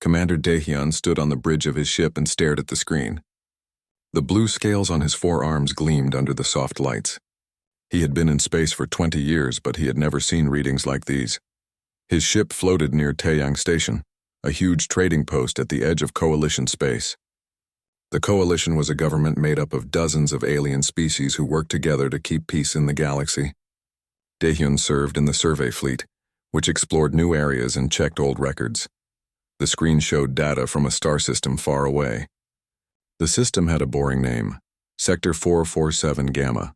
Commander Daehyun stood on the bridge of his ship and stared at the screen. The blue scales on his forearms gleamed under the soft lights. He had been in space for 20 years, but he had never seen readings like these. His ship floated near Taeyang Station, a huge trading post at the edge of Coalition space. The Coalition was a government made up of dozens of alien species who worked together to keep peace in the galaxy. Daehyun served in the survey fleet, which explored new areas and checked old records. The screen showed data from a star system far away. The system had a boring name, Sector 447 Gamma.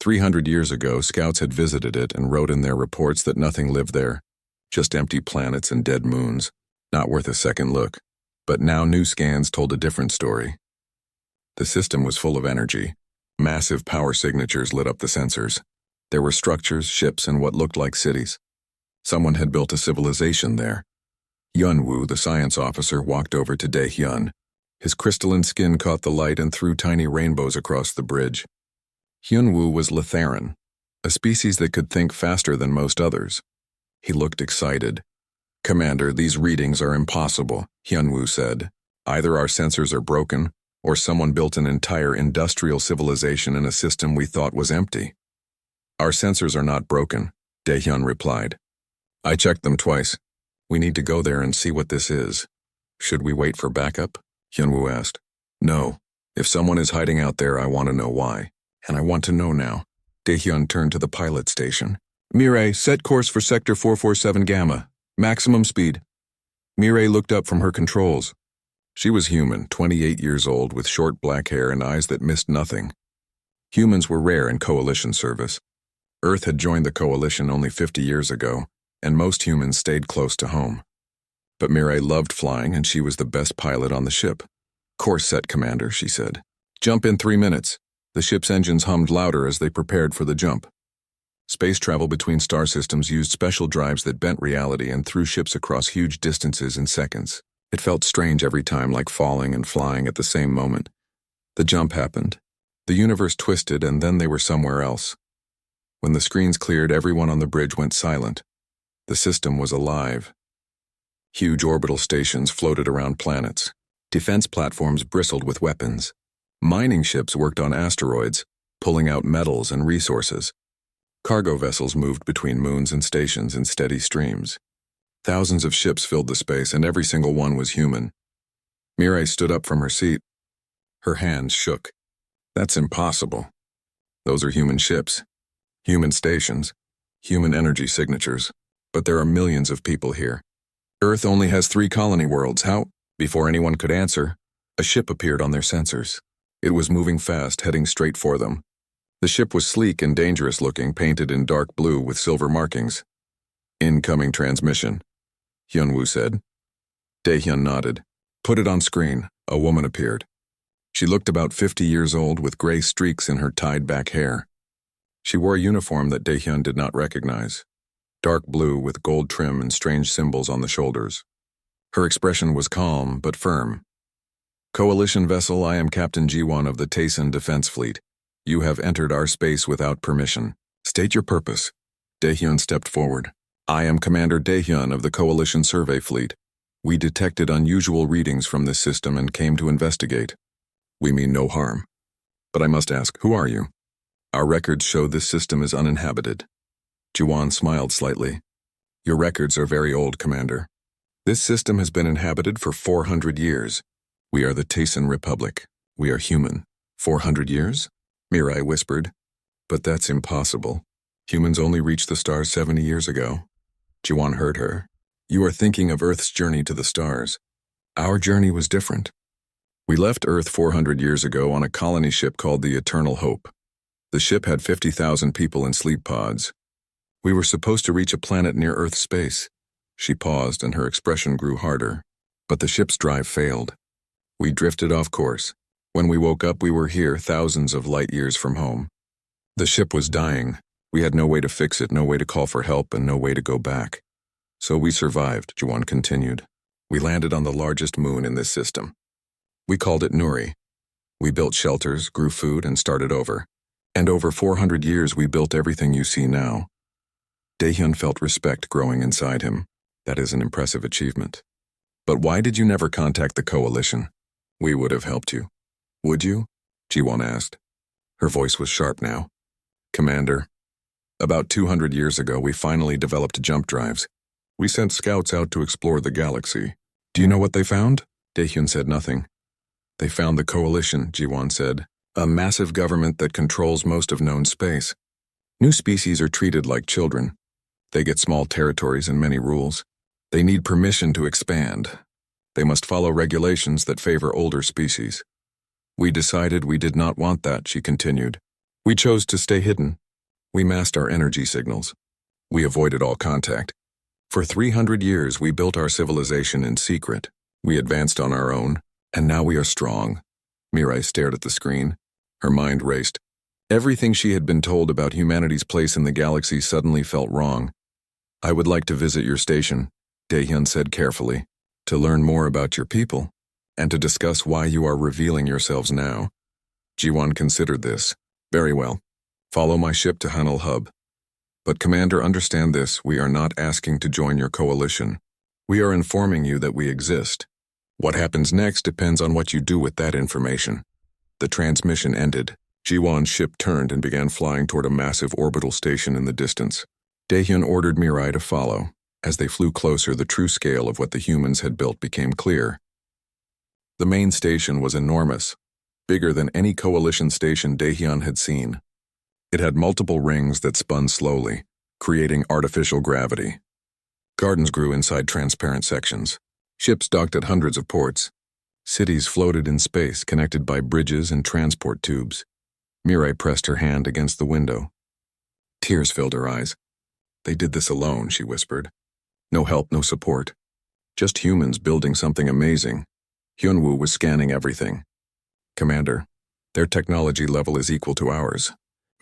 300 years ago, scouts had visited it and wrote in their reports that nothing lived there, just empty planets and dead moons, not worth a second look. But now new scans told a different story. The system was full of energy. Massive power signatures lit up the sensors. There were structures, ships, and what looked like cities. Someone had built a civilization there. Yunwoo, the science officer, walked over to Daehyun. His crystalline skin caught the light and threw tiny rainbows across the bridge. Hyunwoo was Litharan, a species that could think faster than most others. He looked excited. "Commander, these readings are impossible," Hyunwoo said. "Either our sensors are broken, or someone built an entire industrial civilization in a system we thought was empty." "Our sensors are not broken," Daehyun replied. "I checked them twice. We need to go there and see what this is." "Should we wait for backup?" Hyunwoo asked. "No. If someone is hiding out there, I want to know why. And I want to know now." Daehyun turned to the pilot station. "Mireille, set course for Sector 447 Gamma. Maximum speed." Mireille looked up from her controls. She was human, 28 years old, with short black hair and eyes that missed nothing. Humans were rare in Coalition service. Earth had joined the Coalition only 50 years ago, and most humans stayed close to home. But Mireille loved flying, and she was the best pilot on the ship. "Course set, Commander," she said. "Jump in 3 minutes." The ship's engines hummed louder as they prepared for the jump. Space travel between star systems used special drives that bent reality and threw ships across huge distances in seconds. It felt strange every time, like falling and flying at the same moment. The jump happened. The universe twisted, and then they were somewhere else. When the screens cleared, everyone on the bridge went silent. The system was alive. Huge orbital stations floated around planets. Defense platforms bristled with weapons. Mining ships worked on asteroids, pulling out metals and resources. Cargo vessels moved between moons and stations in steady streams. Thousands of ships filled the space, and every single one was human. Mireille stood up from her seat. Her hands shook. "That's impossible. Those are human ships, human stations, human energy signatures. But there are millions of people here. Earth only has 3 colony worlds. How?" Before anyone could answer, a ship appeared on their sensors. It was moving fast, heading straight for them. The ship was sleek and dangerous looking, painted in dark blue with silver markings. "Incoming transmission," Hyunwoo said. Daehyun nodded. "Put it on screen." A woman appeared. She looked about 50 years old with gray streaks in her tied-back hair. She wore a uniform that Daehyun did not recognize, dark blue with gold trim and strange symbols on the shoulders. Her expression was calm but firm. "Coalition vessel, I am Captain Ji-won of the Taesan Defense Fleet. You have entered our space without permission. State your purpose." Daehyun stepped forward. "I am Commander Daehyun of the Coalition Survey Fleet. We detected unusual readings from this system and came to investigate. We mean no harm. But I must ask, who are you?" "Our records show this system is uninhabited." Ji-won smiled slightly. "Your records are very old, Commander. This system has been inhabited for 400 years. We are the Taesan Republic. We are human." "400 years?" Mireille whispered. "But that's impossible. Humans only reached the stars 70 years ago." Ji-won heard her. "You are thinking of Earth's journey to the stars. Our journey was different. We left Earth 400 years ago on a colony ship called the Eternal Hope. The ship had 50,000 people in sleep pods. We were supposed to reach a planet near Earth's space." She paused, and her expression grew harder. "But the ship's drive failed. We drifted off course. When we woke up, we were here, thousands of light years from home. The ship was dying. We had no way to fix it, no way to call for help, and no way to go back. So we survived," Ji-won continued. "We landed on the largest moon in this system. We called it Nuri. We built shelters, grew food, and started over. And over 400 years, we built everything you see now." Daehyun felt respect growing inside him. That is an impressive achievement. But why did you never contact the coalition? We would have helped you. Would you? Ji-won asked. Her voice was sharp now. Commander, about 200 years ago we finally developed jump drives. We sent scouts out to explore the galaxy. Do you know what they found? Daehyun said nothing. They found the coalition, Ji-won said. A massive government that controls most of known space. New species are treated like children. They get small territories and many rules. They need permission to expand. They must follow regulations that favor older species. We decided we did not want that, she continued. We chose to stay hidden. We masked our energy signals. We avoided all contact. For 300 years we built our civilization in secret. We advanced on our own, and now we are strong. Mirai stared at the screen. Her mind raced. Everything she had been told about humanity's place in the galaxy suddenly felt wrong. I would like to visit your station, Daehyun said carefully, to learn more about your people, and to discuss why you are revealing yourselves now. Ji-won considered this. Very well. Follow my ship to Hanul Hub. But Commander, understand this, we are not asking to join your coalition. We are informing you that we exist. What happens next depends on what you do with that information. The transmission ended. Ji-won's ship turned and began flying toward a massive orbital station in the distance. Daehyun ordered Mirai to follow. As they flew closer, the true scale of what the humans had built became clear. The main station was enormous, bigger than any coalition station Daehyun had seen. It had multiple rings that spun slowly, creating artificial gravity. Gardens grew inside transparent sections. Ships docked at hundreds of ports. Cities floated in space, connected by bridges and transport tubes. Mirai pressed her hand against the window. Tears filled her eyes. They did this alone, she whispered. No help, no support. Just humans building something amazing. Hyunwoo was scanning everything. Commander, their technology level is equal to ours.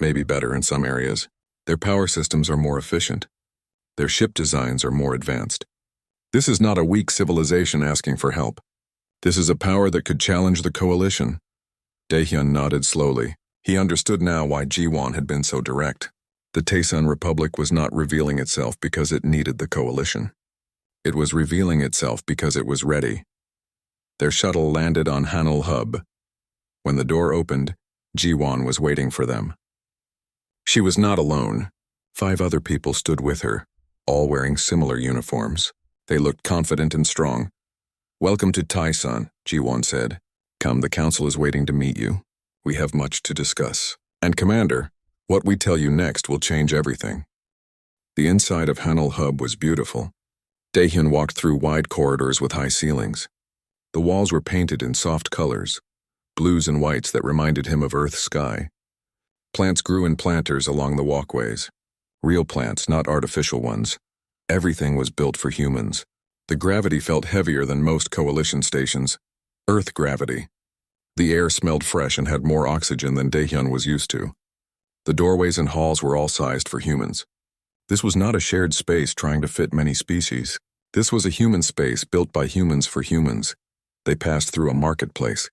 Maybe better in some areas. Their power systems are more efficient. Their ship designs are more advanced. This is not a weak civilization asking for help. This is a power that could challenge the coalition. Daehyun nodded slowly. He understood now why Ji-won had been so direct. The Taesun Republic was not revealing itself because it needed the coalition. It was revealing itself because it was ready. Their shuttle landed on Hanul Hub. When the door opened, Ji-won was waiting for them. She was not alone. 5 other people stood with her, all wearing similar uniforms. They looked confident and strong. Welcome to Taesun, Ji-won said. Come, the council is waiting to meet you. We have much to discuss. And Commander, what we tell you next will change everything. The inside of Hanul Hub was beautiful. Daehyun walked through wide corridors with high ceilings. The walls were painted in soft colors, blues and whites that reminded him of Earth's sky. Plants grew in planters along the walkways. Real plants, not artificial ones. Everything was built for humans. The gravity felt heavier than most coalition stations. Earth gravity. The air smelled fresh and had more oxygen than Daehyun was used to. The doorways and halls were all sized for humans. This was not a shared space trying to fit many species. This was a human space built by humans for humans. They passed through a marketplace.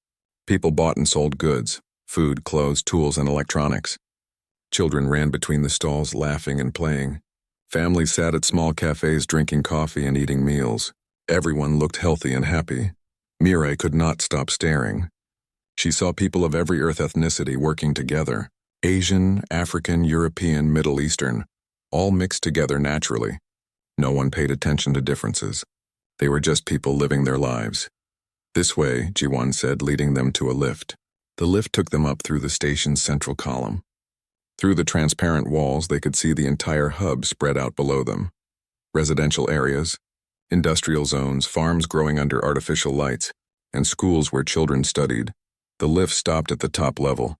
People bought and sold goods, food, clothes, tools, and electronics. Children ran between the stalls laughing and playing. Families sat at small cafes drinking coffee and eating meals. Everyone looked healthy and happy. Mirai could not stop staring. She saw people of every Earth ethnicity working together. Asian, African, European, Middle Eastern, all mixed together naturally. No one paid attention to differences. They were just people living their lives. This way, Ji-won said, leading them to a lift. The lift took them up through the station's central column. Through the transparent walls, they could see the entire hub spread out below them. Residential areas, industrial zones, farms growing under artificial lights, and schools where children studied. The lift stopped at the top level.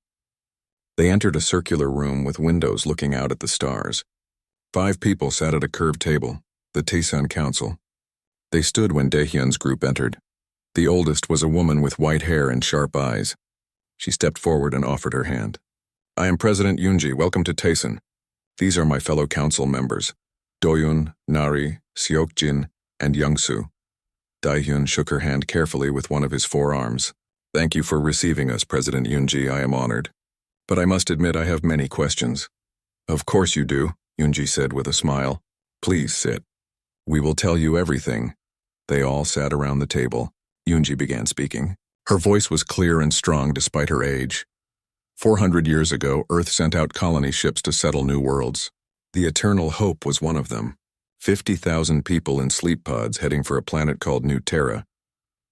They entered a circular room with windows looking out at the stars. 5 people sat at a curved table, the Taesun Council. They stood when Daehyun's group entered. The oldest was a woman with white hair and sharp eyes. She stepped forward and offered her hand. I am President Yoonji, welcome to Taesun. These are my fellow council members, Doyun, Nari, Seokjin, and Youngsu. Daehyun shook her hand carefully with one of his forearms. Thank you for receiving us, President Yoonji, I am honored. But I must admit I have many questions. Of course you do, Yoonji said with a smile. Please sit. We will tell you everything. They all sat around the table. Yunji began speaking. Her voice was clear and strong despite her age. 400 years ago, Earth sent out colony ships to settle new worlds. The Eternal Hope was one of them. 50,000 people in sleep pods heading for a planet called New Terra.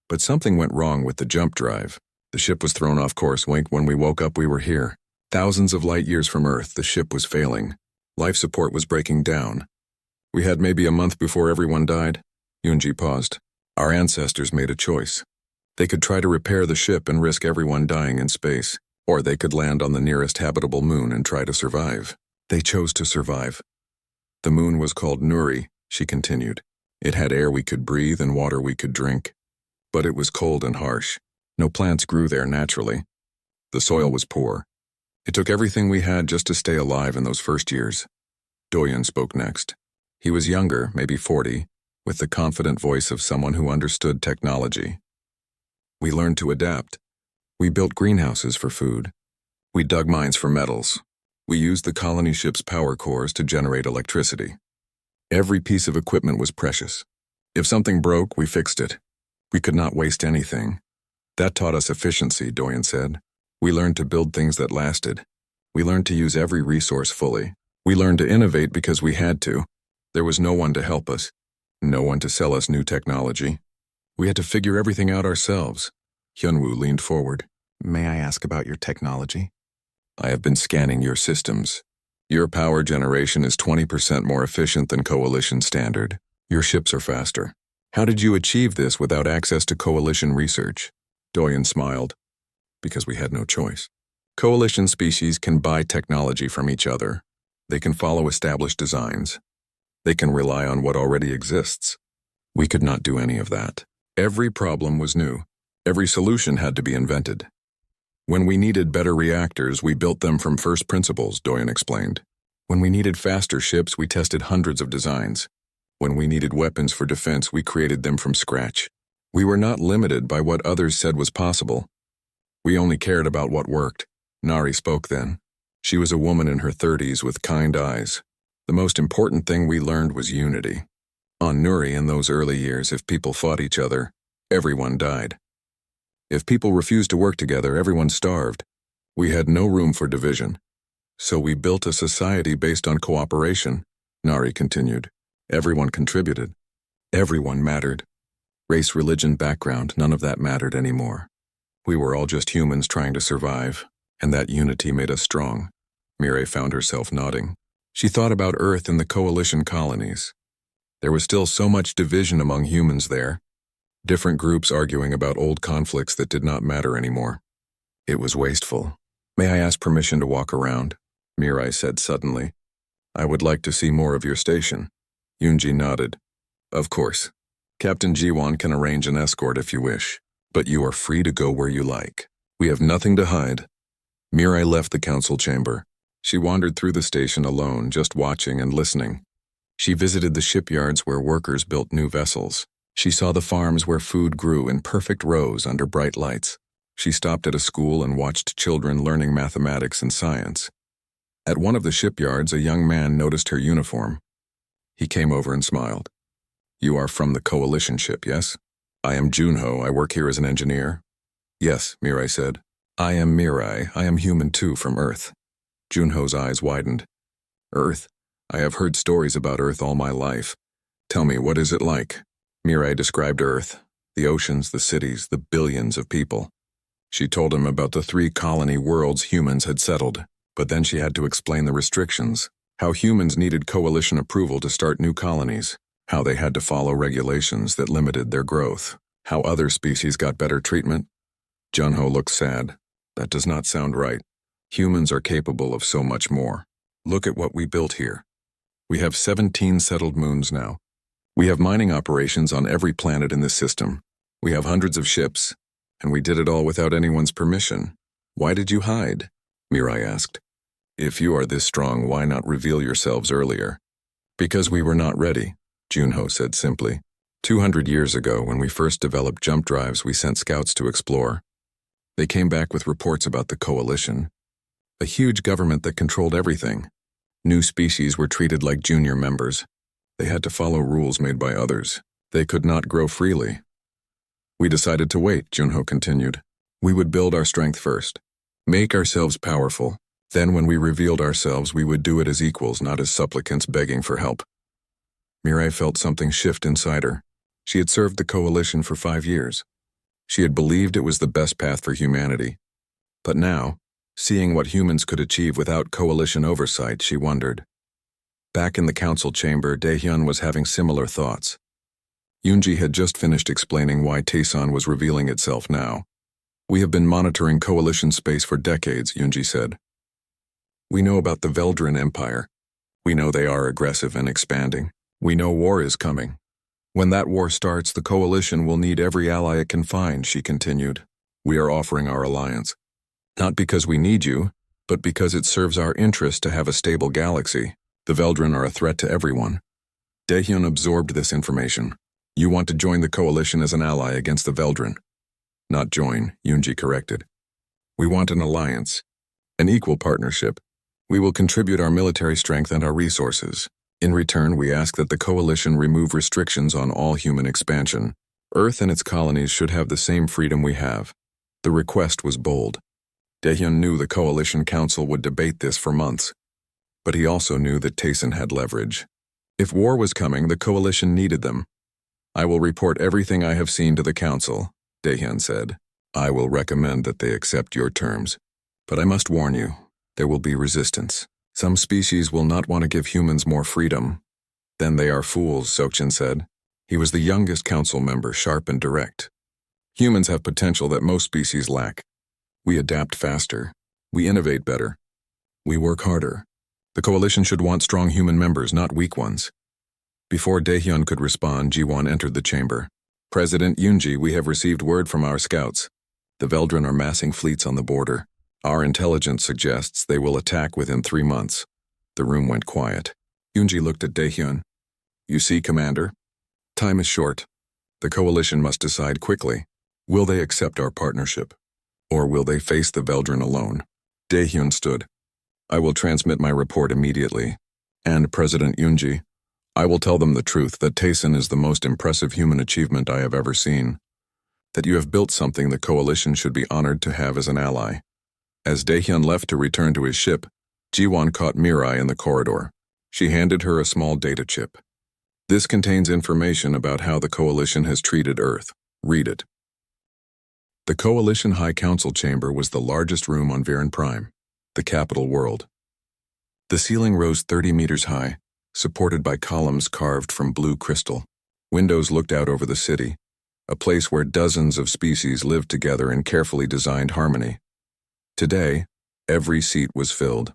But something went wrong with the jump drive. The ship was thrown off course. When we woke up, we were here. Thousands of light years from Earth, the ship was failing. Life support was breaking down. We had maybe a month before everyone died. Yunji paused. Our ancestors made a choice. They could try to repair the ship and risk everyone dying in space, or they could land on the nearest habitable moon and try to survive. They chose to survive. The moon was called Nuri, she continued. It had air we could breathe and water we could drink. But it was cold and harsh. No plants grew there naturally. The soil was poor. It took everything we had just to stay alive in those first years. Doyen spoke next. He was younger, maybe 40, with the confident voice of someone who understood technology. We learned to adapt. We built greenhouses for food. We dug mines for metals. We used the colony ship's power cores to generate electricity. Every piece of equipment was precious. If something broke, we fixed it. We could not waste anything. That taught us efficiency, Doyen said. We learned to build things that lasted. We learned to use every resource fully. We learned to innovate because we had to. There was no one to help us, no one to sell us new technology. We had to figure everything out ourselves. Hyunwoo leaned forward. May I ask about your technology? I have been scanning your systems. Your power generation is 20% more efficient than Coalition standard. Your ships are faster. How did you achieve this without access to Coalition research? Doyen smiled. Because we had no choice. Coalition species can buy technology from each other. They can follow established designs. They can rely on what already exists. We could not do any of that. Every problem was new. Every solution had to be invented. When we needed better reactors, we built them from first principles, Doyen explained. When we needed faster ships, we tested hundreds of designs. When we needed weapons for defense, we created them from scratch. We were not limited by what others said was possible. We only cared about what worked. Nari spoke then. She was a woman in her 30s with kind eyes. The most important thing we learned was unity. On Nuri in those early years, if people fought each other, everyone died. If people refused to work together, everyone starved. We had no room for division. So we built a society based on cooperation, Nari continued. Everyone contributed. Everyone mattered. Race, religion, background, none of that mattered anymore. We were all just humans trying to survive, and that unity made us strong. Mireille found herself nodding. She thought about Earth and the Coalition colonies. There was still so much division among humans there. Different groups arguing about old conflicts that did not matter anymore. It was wasteful. May I ask permission to walk around? Mireille said suddenly. I would like to see more of your station. Yunji nodded. Of course. Captain Jiwon can arrange an escort if you wish, but you are free to go where you like. We have nothing to hide. Mireille left the council chamber. She wandered through the station alone, just watching and listening. She visited the shipyards where workers built new vessels. She saw the farms where food grew in perfect rows under bright lights. She stopped at a school and watched children learning mathematics and science. At one of the shipyards, a young man noticed her uniform. He came over and smiled. You are from the Coalition ship, yes? I am Junho. I work here as an engineer. Yes, Mireille said. I am Mireille. I am human too, from Earth. Junho's eyes widened. Earth? I have heard stories about Earth all my life. Tell me, what is it like? Mireille described Earth, the oceans, the cities, the billions of people. She told him about the 3 colony worlds humans had settled, but then she had to explain the restrictions, how humans needed Coalition approval to start new colonies, how they had to follow regulations that limited their growth, how other species got better treatment. Junho looked sad. That does not sound right. Humans are capable of so much more. Look at what we built here. We have 17 settled moons now. We have mining operations on every planet in this system. We have hundreds of ships, and we did it all without anyone's permission. Why did you hide? Mireille asked. If you are this strong, why not reveal yourselves earlier? Because we were not ready, Junho said simply. 200 years ago, when we first developed jump drives, we sent scouts to explore. They came back with reports about the Coalition, a huge government that controlled everything. New species were treated like junior members. They had to follow rules made by others. They could not grow freely. We decided to wait, Junho continued. We would build our strength first, make ourselves powerful. Then when we revealed ourselves, we would do it as equals, not as supplicants begging for help. Mirai felt something shift inside her. She had served the Coalition for 5 years. She had believed it was the best path for humanity. But now, seeing what humans could achieve without Coalition oversight, she wondered. Back in the council chamber, Daehyun was having similar thoughts. Yoonji had just finished explaining why Taesan was revealing itself now. We have been monitoring Coalition space for decades, Yoonji said. We know about the Veldrin Empire. We know they are aggressive and expanding. We know war is coming. When that war starts, the Coalition will need every ally it can find, she continued. We are offering our alliance. Not because we need you, but because it serves our interest to have a stable galaxy. The Veldrin are a threat to everyone. Daehyun absorbed this information. You want to join the Coalition as an ally against the Veldrin. Not join, Yoonji corrected. We want an alliance, an equal partnership. We will contribute our military strength and our resources. In return, we ask that the Coalition remove restrictions on all human expansion. Earth and its colonies should have the same freedom we have. The request was bold. Daehyun knew the Coalition Council would debate this for months. But he also knew that Taesan had leverage. If war was coming, the Coalition needed them. I will report everything I have seen to the Council, Daehyun said. I will recommend that they accept your terms. But I must warn you, there will be resistance. Some species will not want to give humans more freedom. Then they are fools, Sokjin said. He was the youngest council member, sharp and direct. Humans have potential that most species lack. We adapt faster. We innovate better. We work harder. The Coalition should want strong human members, not weak ones. Before Daehyun could respond, Jiwon entered the chamber. President Yoonji, we have received word from our scouts. The Veldrin are massing fleets on the border. Our intelligence suggests they will attack within 3 months. The room went quiet. Yoonji looked at Daehyun. You see, Commander? Time is short. The Coalition must decide quickly. Will they accept our partnership? Or will they face the Veldrin alone? Daehyun stood. I will transmit my report immediately. And President Yoonji, I will tell them the truth that Taesan is the most impressive human achievement I have ever seen. That you have built something the Coalition should be honored to have as an ally. As Daehyun left to return to his ship, Jiwon caught Mirai in the corridor. She handed her a small data chip. This contains information about how the Coalition has treated Earth. Read it. The Coalition High Council chamber was the largest room on Viren Prime, the capital world. The ceiling rose 30 meters high, supported by columns carved from blue crystal. Windows looked out over the city, a place where dozens of species lived together in carefully designed harmony. Today, every seat was filled.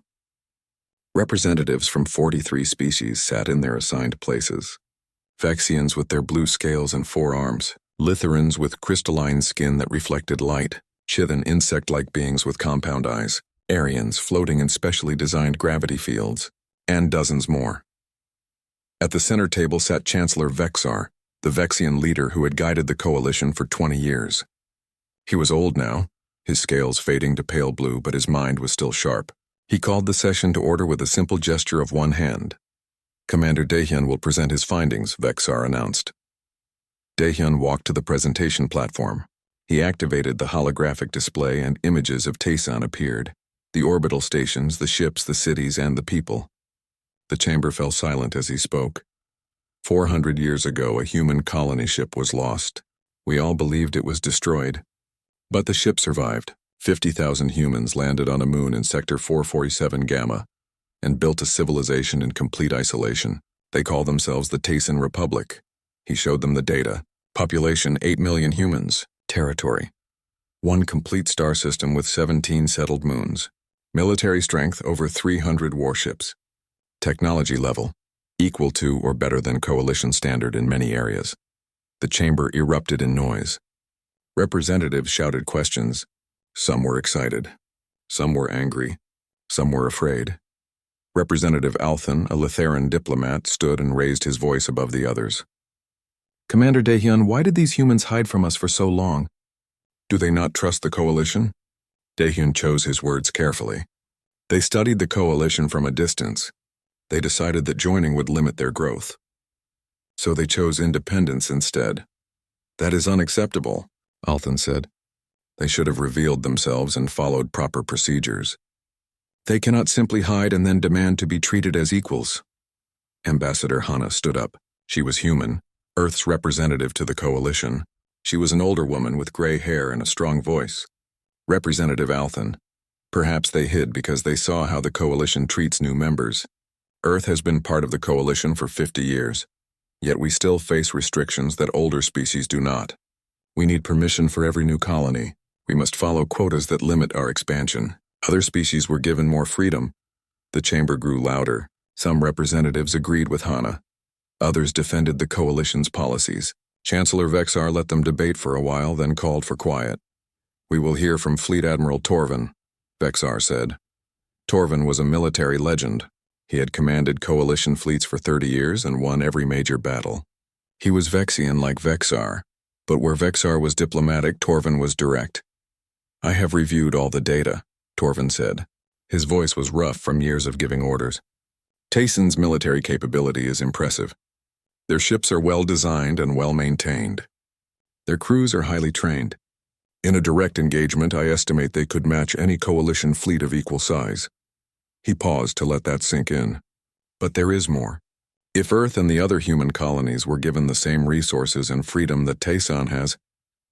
Representatives from 43 species sat in their assigned places. Vexians with their blue scales and 4 arms, Litherans with crystalline skin that reflected light, Chithan insect-like beings with compound eyes, Aryans floating in specially designed gravity fields, and dozens more. At the center table sat Chancellor Vexar, the Vexian leader who had guided the Coalition for 20 years. He was old now, his scales fading to pale blue, but his mind was still sharp. He called the session to order with a simple gesture of one hand. Commander Daehyun will present his findings, Vexar announced. Daehyun walked to the presentation platform. He activated the holographic display and images of Taesan appeared. The orbital stations, the ships, the cities, and the people. The chamber fell silent as he spoke. 400 years ago, a human colony ship was lost. We all believed it was destroyed. But the ship survived. 50,000 humans landed on a moon in Sector 447 Gamma and built a civilization in complete isolation. They call themselves the Taesan Republic. He showed them the data. Population 8 million humans. Territory. 1 complete star system with 17 settled moons. Military strength over 300 warships. Technology level. Equal to or better than Coalition standard in many areas. The chamber erupted in noise. Representatives shouted questions. Some were excited. Some were angry. Some were afraid. Representative Althan, a Litheran diplomat, stood and raised his voice above the others. Commander Daehyun, why did these humans hide from us for so long? Do they not trust the Coalition? Daehyun chose his words carefully. They studied the Coalition from a distance. They decided that joining would limit their growth. So they chose independence instead. That is unacceptable, Althan said. They should have revealed themselves and followed proper procedures. They cannot simply hide and then demand to be treated as equals. Ambassador Hana stood up. She was human, Earth's representative to the coalition. She was an older woman with gray hair and a strong voice. Representative Althan. Perhaps they hid because they saw how the coalition treats new members. Earth has been part of the coalition for 50 years. Yet we still face restrictions that older species do not. We need permission for every new colony. We must follow quotas that limit our expansion. Other species were given more freedom. The chamber grew louder. Some representatives agreed with Hana. Others defended the coalition's policies. Chancellor Vexar let them debate for a while, then called for quiet. We will hear from Fleet Admiral Torvin, Vexar said. Torvin was a military legend. He had commanded coalition fleets for 30 years and won every major battle. He was Vexian like Vexar, but where Vexar was diplomatic, Torvin was direct. I have reviewed all the data, Torvin said. His voice was rough from years of giving orders. Tayson's military capability is impressive. Their ships are well designed and well maintained. Their crews are highly trained. In a direct engagement, I estimate they could match any coalition fleet of equal size. He paused to let that sink in. But there is more. If Earth and the other human colonies were given the same resources and freedom that Tayson has,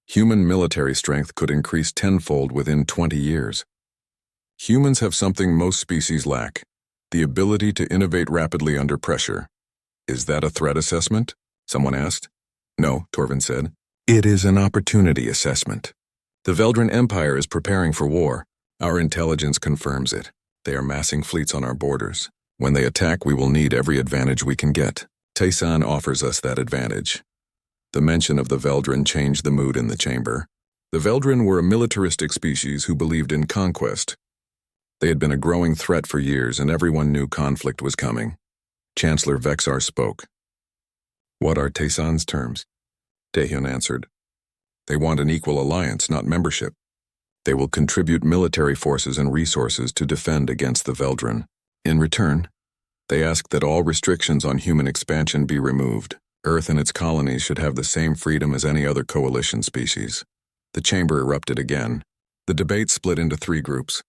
human military strength could increase tenfold within 20 years. Humans have something most species lack, the ability to innovate rapidly under pressure. Is that a threat assessment? Someone asked. No, Torvin said. It is an opportunity assessment. The Veldran Empire is preparing for war. Our intelligence confirms it. They are massing fleets on our borders. When they attack, we will need every advantage we can get. Tayson offers us that advantage. The mention of the Veldran changed the mood in the chamber. The Veldran were a militaristic species who believed in conquest. They had been a growing threat for years, and everyone knew conflict was coming. Chancellor Vexar spoke. What are Tayson's terms? Dahyun answered. They want an equal alliance, not membership. They will contribute military forces and resources to defend against the Veldran. In return, they ask that all restrictions on human expansion be removed. Earth and its colonies should have the same freedom as any other coalition species. The chamber erupted again. The debate split into 3 groups.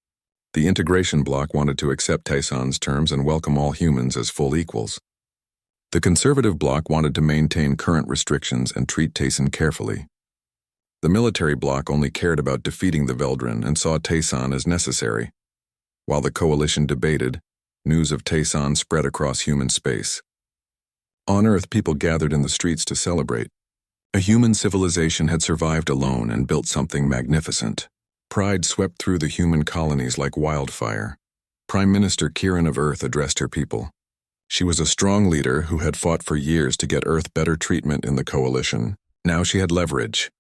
The integration bloc wanted to accept Tayson's terms and welcome all humans as full equals. The conservative bloc wanted to maintain current restrictions and treat Tayson carefully. The military bloc only cared about defeating the Veldran and saw Tayson as necessary. While the coalition debated, news of Tayson spread across human space. On Earth, people gathered in the streets to celebrate. A human civilization had survived alone and built something magnificent. Pride swept through the human colonies like wildfire. Prime Minister Kiran of Earth addressed her people. She was a strong leader who had fought for years to get Earth better treatment in the coalition. Now she had leverage.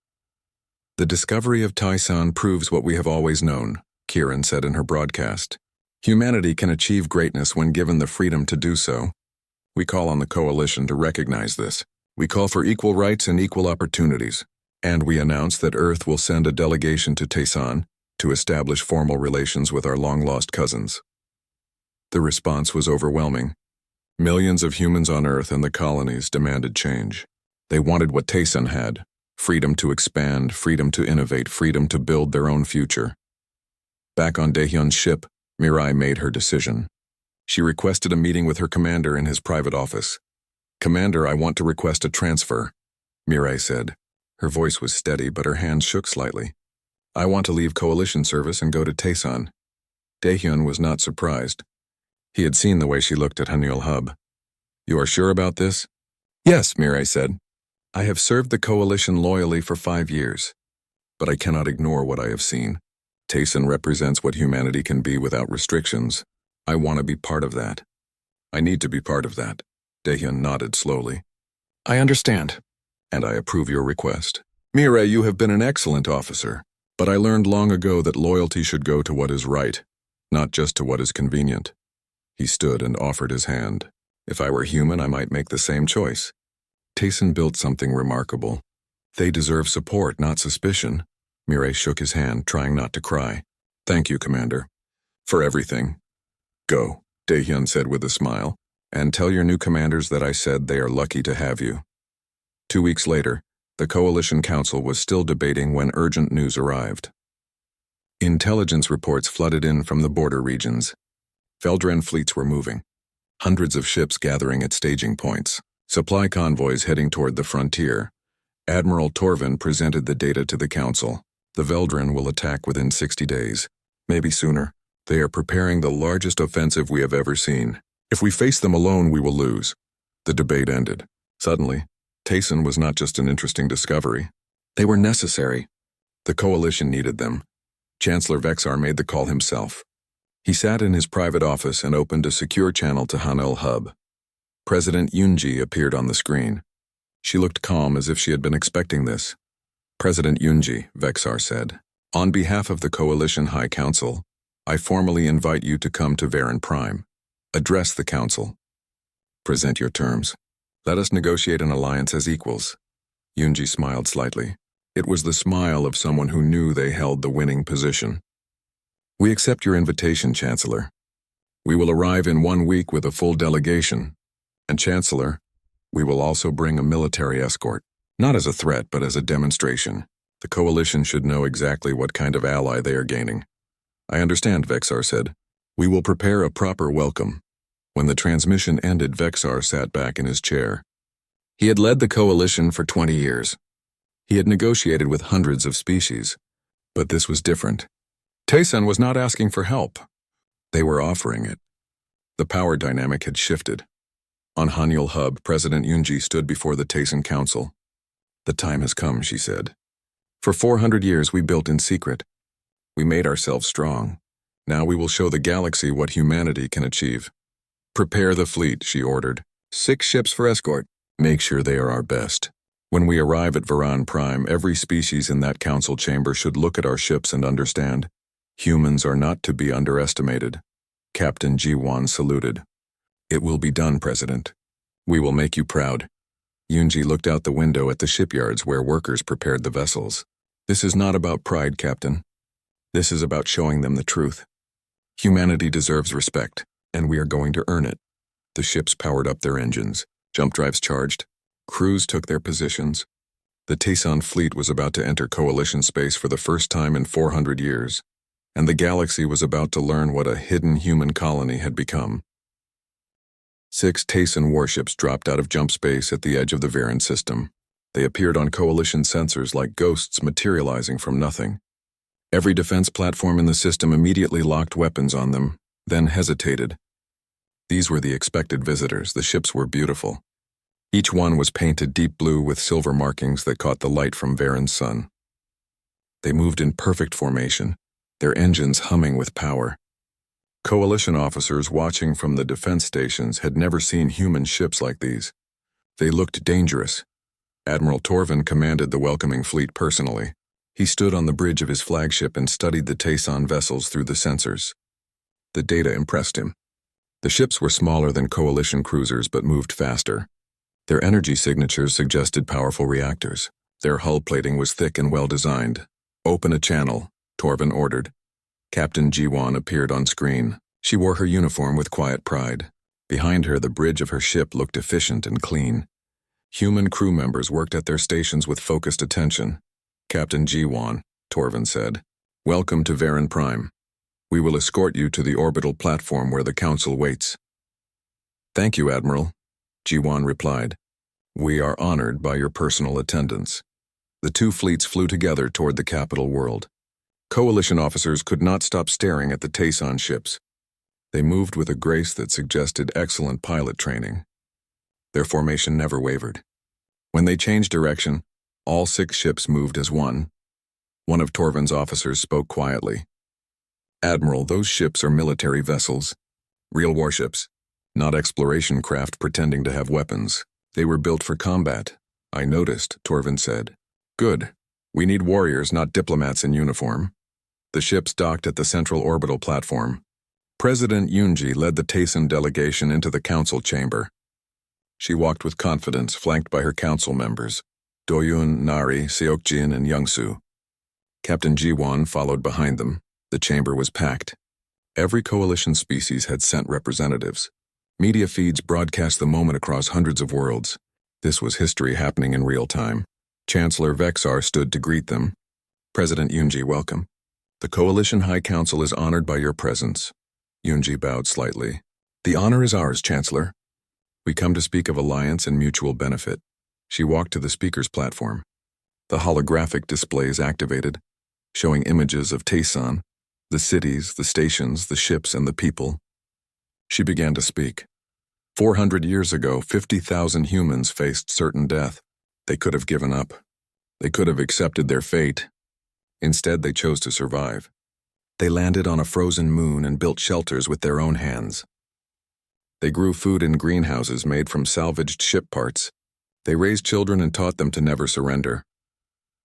The discovery of Tayson proves what we have always known, Kiran said in her broadcast. Humanity can achieve greatness when given the freedom to do so. We call on the coalition to recognize this. We call for equal rights and equal opportunities. And we announce that Earth will send a delegation to Tayson to establish formal relations with our long-lost cousins. The response was overwhelming. Millions of humans on Earth and the colonies demanded change. They wanted what Tayson had. Freedom to expand, freedom to innovate, freedom to build their own future. Back on Dahyun's ship, Mirai made her decision. She requested a meeting with her commander in his private office. Commander, I want to request a transfer, Mirai said. Her voice was steady, but her hands shook slightly. I want to leave coalition service and go to Tayson. Dahyun was not surprised. He had seen the way she looked at Hanul Hub. You are sure about this? Yes, Mirai said. I have served the coalition loyally for 5 years, but I cannot ignore what I have seen. Tayson represents what humanity can be without restrictions. I want to be part of that. I need to be part of that. Dahyun nodded slowly. I understand, and I approve your request. Mirai, you have been an excellent officer, but I learned long ago that loyalty should go to what is right, not just to what is convenient. He stood and offered his hand. If I were human, I might make the same choice. Tayson built something remarkable. They deserve support, not suspicion. Mirai shook his hand, trying not to cry. Thank you, Commander. For everything. Go, Dahyun said with a smile, And tell your new commanders that I said they are lucky to have you. 2 weeks later, the Coalition Council was still debating when urgent news arrived. Intelligence reports flooded in from the border regions. Veldren fleets were moving. Hundreds of ships gathering at staging points. Supply convoys heading toward the frontier. Admiral Torvin presented the data to the council. The Veldren will attack within 60 days. Maybe sooner. They are preparing the largest offensive we have ever seen. If we face them alone, we will lose. The debate ended. Suddenly, Tayson was not just an interesting discovery. They were necessary. The coalition needed them. Chancellor Vexar made the call himself. He sat in his private office and opened a secure channel to Hanel Hub. President Yunji appeared on the screen. She looked calm as if she had been expecting this. President Yunji, Vexar said, on behalf of the Coalition High Council, I formally invite you to come to Varen Prime. Address the council. Present your terms. Let us negotiate an alliance as equals. Yunji smiled slightly. It was the smile of someone who knew they held the winning position. We accept your invitation, Chancellor. We will arrive in 1 week with a full delegation. And Chancellor, we will also bring a military escort. Not as a threat, but as a demonstration. The coalition should know exactly what kind of ally they are gaining. I understand, Vexar said. We will prepare a proper welcome. When the transmission ended, Vexar sat back in his chair. He had led the coalition for 20 years. He had negotiated with hundreds of species. But this was different. Tayson was not asking for help. They were offering it. The power dynamic had shifted. On Hanyul Hub, President Yunji stood before the Tayson Council. The time has come, she said. For 400 years we built in secret. We made ourselves strong. Now we will show the galaxy what humanity can achieve. Prepare the fleet, she ordered. 6 ships for escort. Make sure they are our best. When we arrive at Varan Prime, every species in that council chamber should look at our ships and understand. Humans are not to be underestimated. Captain Jiwan saluted. It will be done, President. We will make you proud. Yunji looked out the window at the shipyards where workers prepared the vessels. This is not about pride, Captain. This is about showing them the truth. Humanity deserves respect, and we are going to earn it. The ships powered up their engines. Jump drives charged. Crews took their positions. The Tayson fleet was about to enter Coalition space for the first time in 400 years, and the galaxy was about to learn what a hidden human colony had become. 6 Tayson warships dropped out of jump space at the edge of the Varen system. They appeared on Coalition sensors like ghosts materializing from nothing. Every defense platform in the system immediately locked weapons on them, then hesitated. These were the expected visitors. The ships were beautiful. Each one was painted deep blue with silver markings that caught the light from Varen's sun. They moved in perfect formation, their engines humming with power. Coalition officers watching from the defense stations had never seen human ships like these. They looked dangerous. Admiral Torvin commanded the welcoming fleet personally. He stood on the bridge of his flagship and studied the Tayson vessels through the sensors. The data impressed him. The ships were smaller than Coalition cruisers but moved faster. Their energy signatures suggested powerful reactors. Their hull plating was thick and well-designed. Open a channel, Torvin ordered. Captain Jiwan appeared on screen. She wore her uniform with quiet pride. Behind her, the bridge of her ship looked efficient and clean. Human crew members worked at their stations with focused attention. Captain Jiwan, Torvin said, welcome to Varen Prime. We will escort you to the orbital platform where the council waits. Thank you, Admiral, Jiwan replied. We are honored by your personal attendance. The 2 fleets flew together toward the capital world. Coalition officers could not stop staring at the Tayson ships. They moved with a grace that suggested excellent pilot training. Their formation never wavered. When they changed direction, all 6 ships moved as one. One of Torvin's officers spoke quietly. Admiral, those ships are military vessels. Real warships, not exploration craft pretending to have weapons. They were built for combat. I noticed, Torvin said. Good. We need warriors, not diplomats in uniform. The ships docked at the central orbital platform. President Yunji led the Tayson delegation into the council chamber. She walked with confidence, flanked by her council members. Doyun, Nari, Seokjin, and Youngsu. Captain Jiwan followed behind them. The chamber was packed. Every coalition species had sent representatives. Media feeds broadcast the moment across hundreds of worlds. This was history happening in real time. Chancellor Vexar stood to greet them. President Yunji, welcome. The Coalition High Council is honored by your presence. Yunji bowed slightly. The honor is ours, Chancellor. We come to speak of alliance and mutual benefit. She walked to the speaker's platform. The holographic displays activated, showing images of Tayson, the cities, the stations, the ships, and the people. She began to speak. 400 years ago, 50,000 humans faced certain death. They could have given up. They could have accepted their fate. Instead, they chose to survive. They landed on a frozen moon and built shelters with their own hands. They grew food in greenhouses made from salvaged ship parts. They raised children and taught them to never surrender.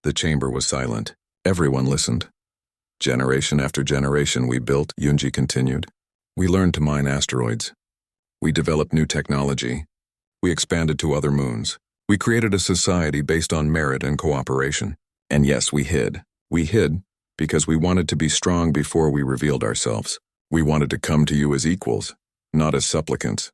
The chamber was silent. Everyone listened. Generation after generation we built, Yunji continued. We learned to mine asteroids. We developed new technology. We expanded to other moons. We created a society based on merit and cooperation. And yes, we hid. We hid because we wanted to be strong before we revealed ourselves. We wanted to come to you as equals, not as supplicants.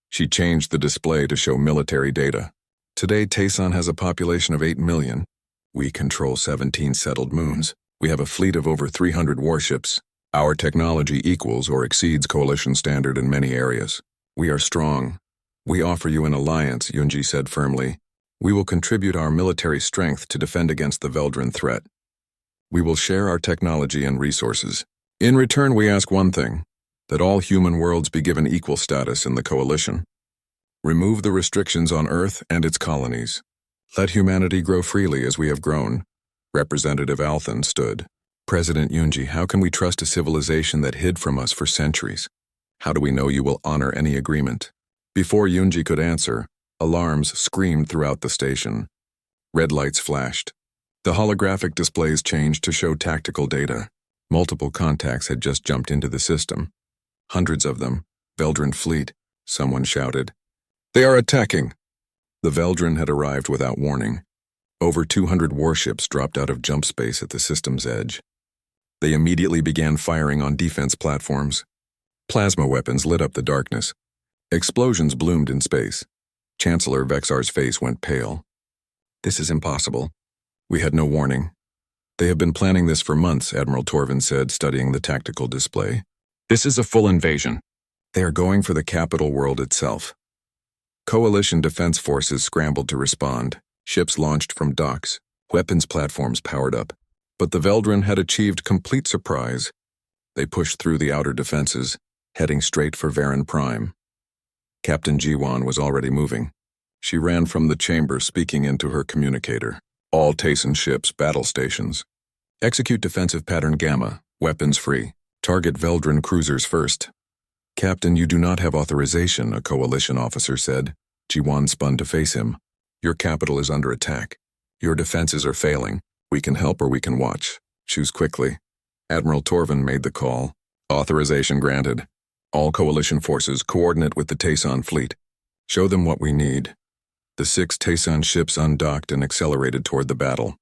She changed the display to show military data. Today, Tayson has a population of 8 million. We control 17 settled moons. We have a fleet of over 300 warships. Our technology equals or exceeds coalition standard in many areas. We are strong. We offer you an alliance, Yunji said firmly. We will contribute our military strength to defend against the Veldran threat. We will share our technology and resources. In return, we ask one thing, that all human worlds be given equal status in the coalition. Remove the restrictions on Earth and its colonies. Let humanity grow freely as we have grown. Representative Althan stood. President Yunji, how can we trust a civilization that hid from us for centuries? How do we know you will honor any agreement? Before Yunji could answer, alarms screamed throughout the station. Red lights flashed. The holographic displays changed to show tactical data. Multiple contacts had just jumped into the system. Hundreds of them. Veldran fleet, someone shouted. They are attacking! The Veldran had arrived without warning. Over 200 warships dropped out of jump space at the system's edge. They immediately began firing on defense platforms. Plasma weapons lit up the darkness. Explosions bloomed in space. Chancellor Vexar's face went pale. This is impossible. We had no warning. They have been planning this for months, Admiral Torvin said, studying the tactical display. This is a full invasion. They are going for the capital world itself. Coalition defense forces scrambled to respond. Ships launched from docks. Weapons platforms powered up. But the Veldran had achieved complete surprise. They pushed through the outer defenses, heading straight for Varen Prime. Captain Jiwan was already moving. She ran from the chamber, speaking into her communicator. All Tayson ships, battle stations. Execute defensive pattern Gamma, weapons free. Target Veldran cruisers first. Captain, you do not have authorization, a coalition officer said. Jiwan spun to face him. Your capital is under attack. Your defenses are failing. We can help or we can watch. Choose quickly. Admiral Torvin made the call. Authorization granted. All coalition forces coordinate with the Tayson fleet. Show them what we need. The 6 Tayson ships undocked and accelerated toward the battle.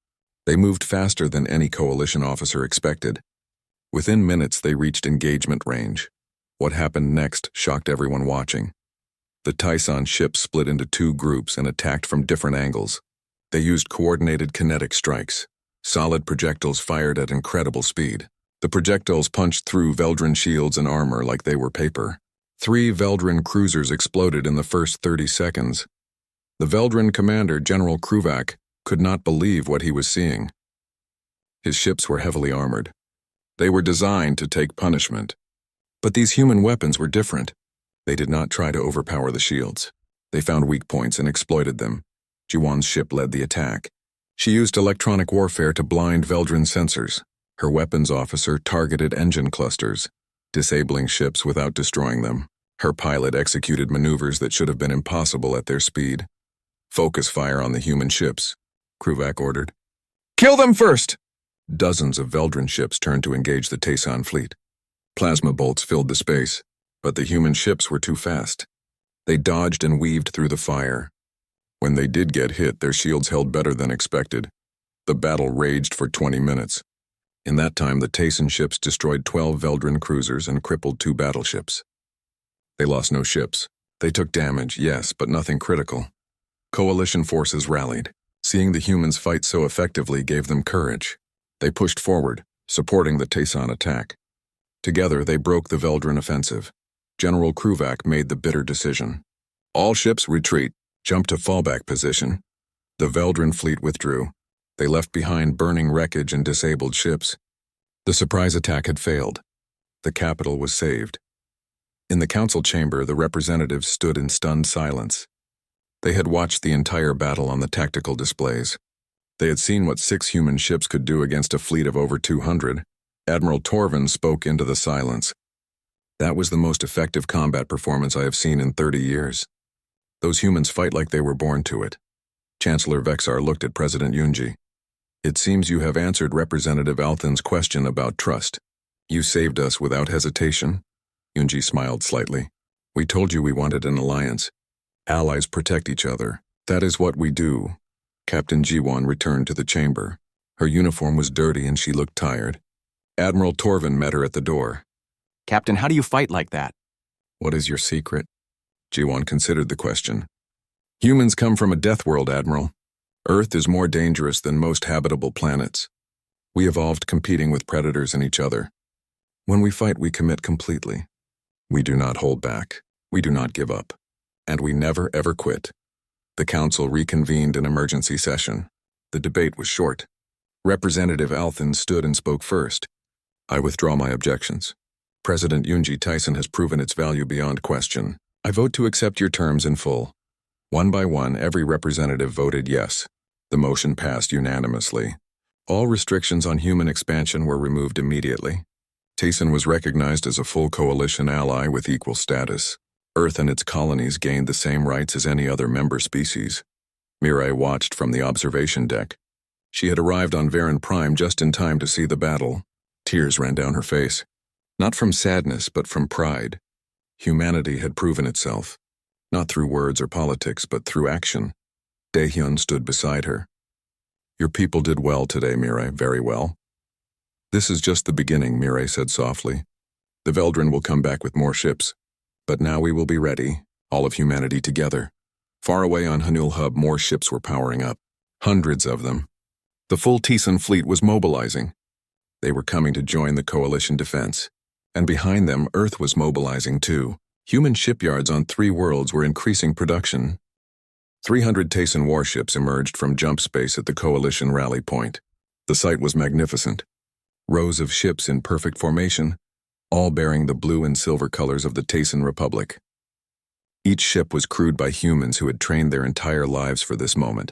They moved faster than any coalition officer expected. Within minutes, they reached engagement range. What happened next shocked everyone watching. The Tayson ships split into 2 groups and attacked from different angles. They used coordinated kinetic strikes. Solid projectiles fired at incredible speed. The projectiles punched through Veldran shields and armor like they were paper. 3 Veldran cruisers exploded in the first 30 seconds. The Veldran commander, General Kruvak, could not believe what he was seeing. His ships were heavily armored. They were designed to take punishment. But these human weapons were different. They did not try to overpower the shields. They found weak points and exploited them. Jiwan's ship led the attack. She used electronic warfare to blind Veldran sensors. Her weapons officer targeted engine clusters, disabling ships without destroying them. Her pilot executed maneuvers that should have been impossible at their speed. Focus fire on the human ships, Kruvak ordered. Kill them first! Dozens of Veldran ships turned to engage the Tayson fleet. Plasma bolts filled the space, but the human ships were too fast. They dodged and weaved through the fire. When they did get hit, their shields held better than expected. The battle raged for 20 minutes. In that time, the Tayson ships destroyed 12 Veldran cruisers and crippled 2 battleships. They lost no ships. They took damage, yes, but nothing critical. Coalition forces rallied. Seeing the humans fight so effectively gave them courage. They pushed forward, supporting the Tayson attack. Together, they broke the Veldran offensive. General Kruvak made the bitter decision. All ships retreat, jump to fallback position. The Veldran fleet withdrew. They left behind burning wreckage and disabled ships. The surprise attack had failed. The capital was saved. In the council chamber, the representatives stood in stunned silence. They had watched the entire battle on the tactical displays. They had seen what 6 human ships could do against a fleet of over 200. Admiral Torvin spoke into the silence. That was the most effective combat performance I have seen in 30 years. Those humans fight like they were born to it. Chancellor Vexar looked at President Yunji. It seems you have answered Representative Althan's question about trust. You saved us without hesitation. Yunji smiled slightly. We told you we wanted an alliance. Allies protect each other. That is what we do. Captain Jiwon returned to the chamber. Her uniform was dirty and she looked tired. Admiral Torvin met her at the door. Captain, how do you fight like that? What is your secret? Jiwon considered the question. Humans come from a death world, Admiral. Earth is more dangerous than most habitable planets. We evolved competing with predators and each other. When we fight, we commit completely. We do not hold back. We do not give up. And we never ever quit. The council reconvened an emergency session. The debate was short. Representative Althan stood and spoke first. I withdraw my objections. President Yunji Tyson has proven its value beyond question. I vote to accept your terms in full. One by one, every representative voted yes. The motion passed unanimously. All restrictions on human expansion were removed immediately. Tyson was recognized as a full coalition ally with equal status. Earth and its colonies gained the same rights as any other member species. Mirai watched from the observation deck. She had arrived on Varen Prime just in time to see the battle. Tears ran down her face. Not from sadness, but from pride. Humanity had proven itself. Not through words or politics, but through action. Daehyun stood beside her. Your people did well today, Mirai, very well. This is just the beginning, Mirai said softly. The Veldran will come back with more ships. But now we will be ready, all of humanity together. Far away on Hanul Hub, more ships were powering up. Hundreds of them. The full Tyson fleet was mobilizing. They were coming to join the coalition defense. And behind them, Earth was mobilizing too. Human shipyards on 3 worlds were increasing production. 300 Tayson warships emerged from jump space at the coalition rally point. The sight was magnificent. Rows of ships in perfect formation, all bearing the blue and silver colors of the Tayson Republic. Each ship was crewed by humans who had trained their entire lives for this moment.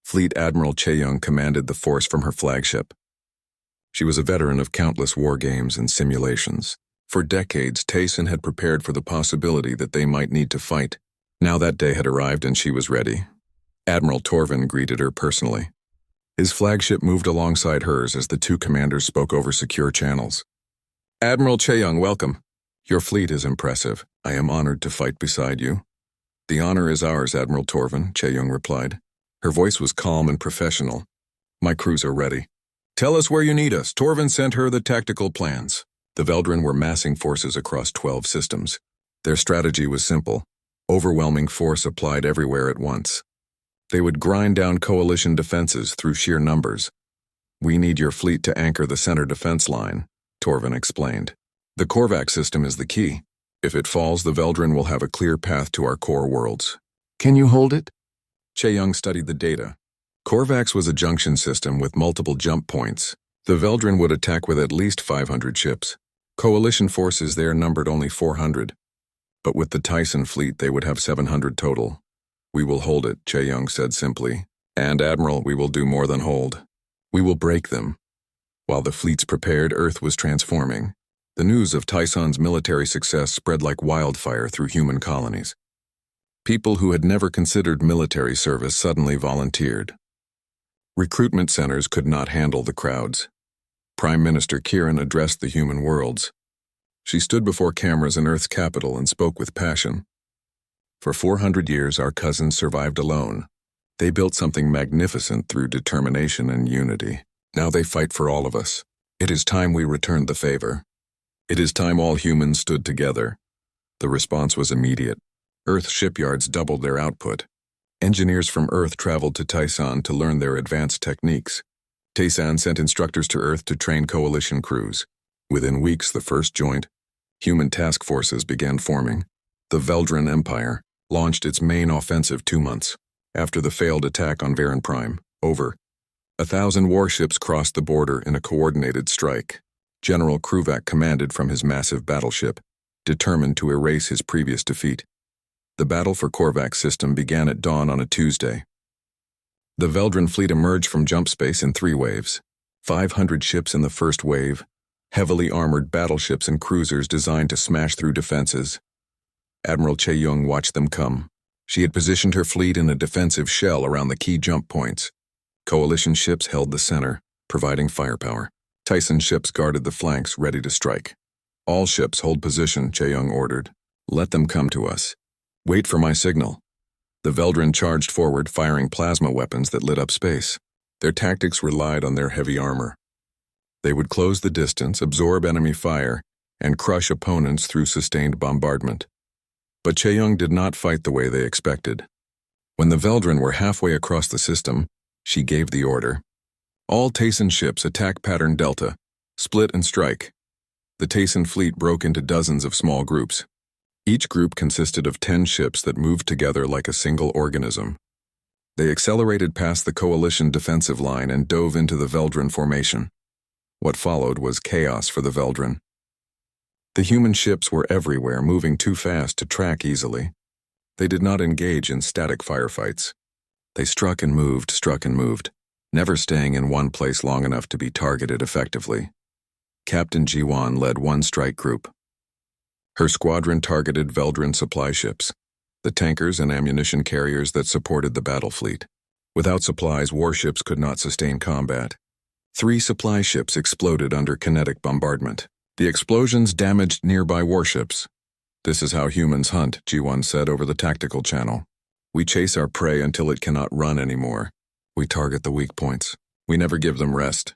Fleet Admiral Chaeyoung commanded the force from her flagship. She was a veteran of countless war games and simulations. For decades, Tayson had prepared for the possibility that they might need to fight. Now that day had arrived and she was ready. Admiral Torvin greeted her personally. His flagship moved alongside hers as the 2 commanders spoke over secure channels. Admiral Chaeyoung, welcome. Your fleet is impressive. I am honored to fight beside you. The honor is ours, Admiral Torvin, Chaeyoung replied. Her voice was calm and professional. My crews are ready. Tell us where you need us. Torvin sent her the tactical plans. The Veldran were massing forces across 12 systems. Their strategy was simple. Overwhelming force applied everywhere at once. They would grind down coalition defenses through sheer numbers. We need your fleet to anchor the center defense line, Torvin explained. The Korvax system is the key. If it falls, the Veldran will have a clear path to our core worlds. Can you hold it? Chaeyoung studied the data. Korvax was a junction system with multiple jump points. The Veldran would attack with at least 500 ships. Coalition forces there numbered only 400. But with the Tyson fleet, they would have 700 total. We will hold it, Chaeyoung said simply. And, Admiral, we will do more than hold. We will break them. While the fleets prepared, Earth was transforming. The news of Tyson's military success spread like wildfire through human colonies. People who had never considered military service suddenly volunteered. Recruitment centers could not handle the crowds. Prime Minister Kiran addressed the human worlds. She stood before cameras in Earth's capital and spoke with passion. For 400 years, our cousins survived alone. They built something magnificent through determination and unity. Now they fight for all of us. It is time we returned the favor. It is time all humans stood together. The response was immediate. Earth shipyards doubled their output. Engineers from Earth traveled to Tyson to learn their advanced techniques. Tyson sent instructors to Earth to train coalition crews. Within weeks, the first joint human task forces began forming. The Veldran Empire launched its main offensive 2 months after the failed attack on Varen Prime. Over 1,000 warships crossed the border in a coordinated strike. General Kruvak commanded from his massive battleship, determined to erase his previous defeat. The battle for Korvac's system began at dawn on a Tuesday. The Veldran fleet emerged from jump space in 3 waves. 500 ships in the first wave, heavily armored battleships and cruisers designed to smash through defenses. Admiral Che-Young watched them come. She had positioned her fleet in a defensive shell around the key jump points. Coalition ships held the center, providing firepower. Tyson ships guarded the flanks, ready to strike. All ships hold position, Che-Young ordered. Let them come to us. Wait for my signal. The Veldran charged forward, firing plasma weapons that lit up space. Their tactics relied on their heavy armor. They would close the distance, absorb enemy fire, and crush opponents through sustained bombardment. But Che-Young did not fight the way they expected. When the Veldran were halfway across the system, she gave the order. All Tyson ships attack pattern Delta, split and strike. The Tyson fleet broke into dozens of small groups. Each group consisted of 10 ships that moved together like a single organism. They accelerated past the coalition defensive line and dove into the Veldran formation. What followed was chaos for the Veldran. The human ships were everywhere, moving too fast to track easily. They did not engage in static firefights. They struck and moved, never staying in one place long enough to be targeted effectively. Captain Jiwan led one strike group. Her squadron targeted Veldran supply ships, the tankers and ammunition carriers that supported the battle fleet. Without supplies, warships could not sustain combat. 3 supply ships exploded under kinetic bombardment. The explosions damaged nearby warships. This is how humans hunt, G1 said over the tactical channel. We chase our prey until it cannot run anymore. We target the weak points. We never give them rest.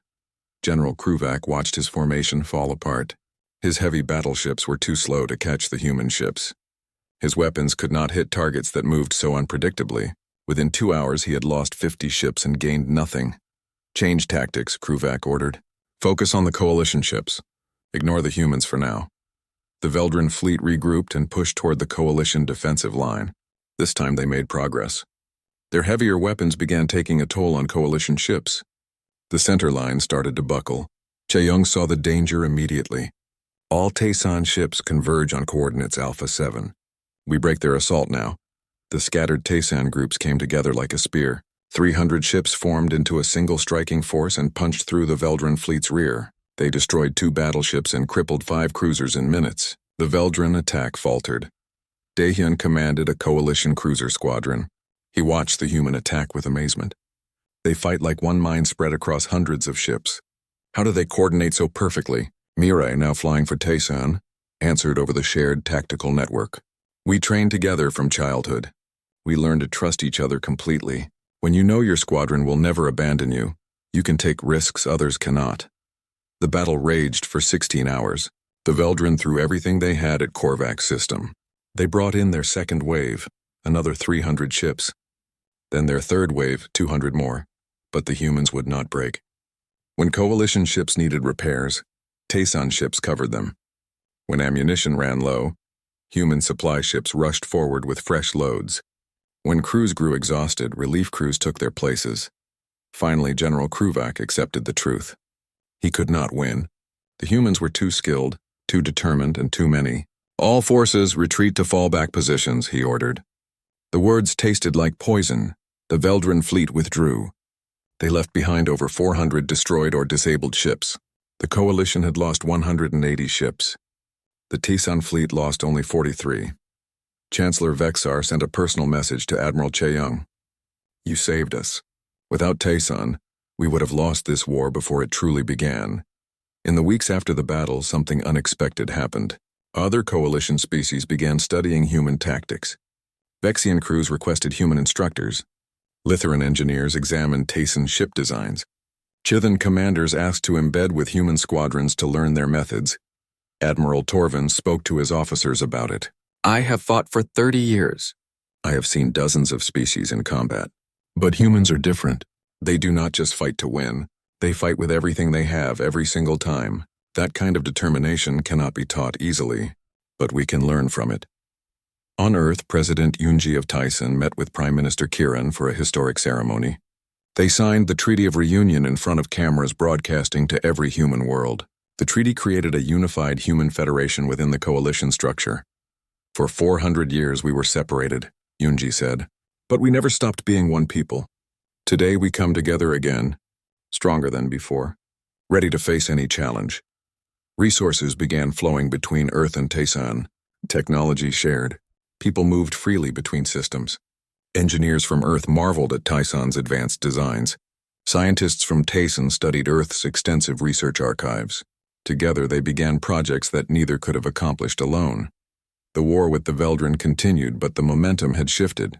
General Kruvak watched his formation fall apart. His heavy battleships were too slow to catch the human ships. His weapons could not hit targets that moved so unpredictably. Within 2 hours, he had lost 50 ships and gained nothing. Change tactics, Kruvak ordered. Focus on the coalition ships. Ignore the humans for now. The Veldran fleet regrouped and pushed toward the coalition defensive line. This time they made progress. Their heavier weapons began taking a toll on coalition ships. The center line started to buckle. Che-Young saw the danger immediately. All Tyson ships converge on coordinates Alpha 7. We break their assault now. The scattered Tyson groups came together like a spear. 300 ships formed into a single striking force and punched through the Veldran fleet's rear. They destroyed 2 battleships and crippled 5 cruisers in minutes. The Veldran attack faltered. Daehyun commanded a coalition cruiser squadron. He watched the human attack with amazement. They fight like one mind spread across hundreds of ships. How do they coordinate so perfectly? Mirai, now flying for Tyson, answered over the shared tactical network. We trained together from childhood. We learned to trust each other completely. When you know your squadron will never abandon you, you can take risks others cannot. The battle raged for 16 hours. The Veldran threw everything they had at Korvac's system. They brought in their second wave, another 300 ships. Then their third wave, 200 more. But the humans would not break. When coalition ships needed repairs, Tyson ships covered them. When ammunition ran low, human supply ships rushed forward with fresh loads. When crews grew exhausted, relief crews took their places. Finally, General Kruvak accepted the truth. He could not win. The humans were too skilled, too determined, and too many. All forces retreat to fallback positions, he ordered. The words tasted like poison. The Veldran fleet withdrew. They left behind over 400 destroyed or disabled ships. The coalition had lost 180 ships. The Tyson fleet lost only 43. Chancellor Vexar sent a personal message to Admiral Che-Young. You saved us. Without Tyson, we would have lost this war before it truly began. In the weeks after the battle, something unexpected happened. Other coalition species began studying human tactics. Vexian crews requested human instructors. Lithuran engineers examined Tyson ship designs. Chithan commanders asked to embed with human squadrons to learn their methods. Admiral Torvin spoke to his officers about it. I have fought for 30 years. I have seen dozens of species in combat. But humans are different. They do not just fight to win. They fight with everything they have every single time. That kind of determination cannot be taught easily, but we can learn from it. On Earth, President Yoonji of Tyson met with Prime Minister Kiran for a historic ceremony. They signed the Treaty of Reunion in front of cameras broadcasting to every human world. The treaty created a unified human federation within the coalition structure. For 400 years we were separated, Yoonji said, but we never stopped being one people. Today we come together again, stronger than before, ready to face any challenge. Resources began flowing between Earth and Taysan. Technology shared. People moved freely between systems. Engineers from Earth marveled at Tyson's advanced designs. Scientists from Tayson studied Earth's extensive research archives. Together they began projects that neither could have accomplished alone. The war with the Veldran continued, but the momentum had shifted.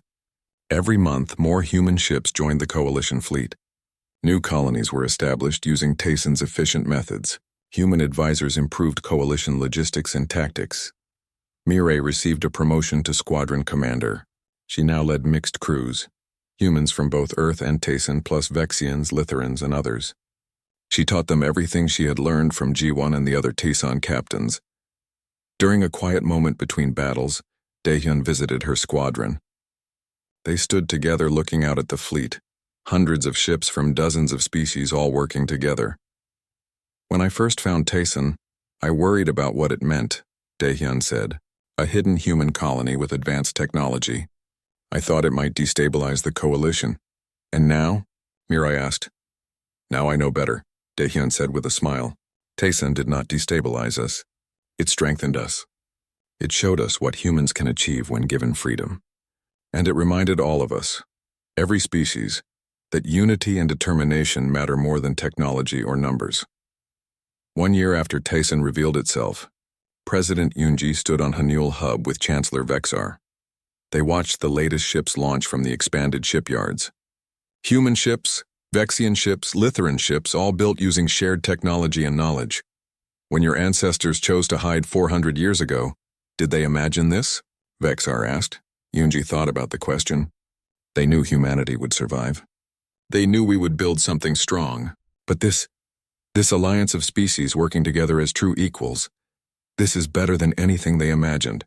Every month, more human ships joined the coalition fleet. New colonies were established using Tayson's efficient methods. Human advisors improved coalition logistics and tactics. Mireille received a promotion to squadron commander. She now led mixed crews, humans from both Earth and Tayson plus Vexians, Litherans, and others. She taught them everything she had learned from G1 and the other Tayson captains. During a quiet moment between battles, Daehyun visited her squadron. They stood together looking out at the fleet, hundreds of ships from dozens of species all working together. When I first found Tayson, I worried about what it meant, Daehyun said, a hidden human colony with advanced technology. I thought it might destabilize the coalition. And now? Mirai asked. Now I know better, Daehyun said with a smile. Tayson did not destabilize us. It strengthened us. It showed us what humans can achieve when given freedom. And it reminded all of us, every species, that unity and determination matter more than technology or numbers. 1 year after Tayson revealed itself, President Yoonji stood on Hanul Hub with Chancellor Vexar. They watched the latest ships launch from the expanded shipyards. Human ships, Vexian ships, Litheran ships, all built using shared technology and knowledge. When your ancestors chose to hide 400 years ago, did they imagine this? Vexar asked. Yoonji thought about the question. They knew humanity would survive. They knew we would build something strong. But this alliance of species working together as true equals, this is better than anything they imagined.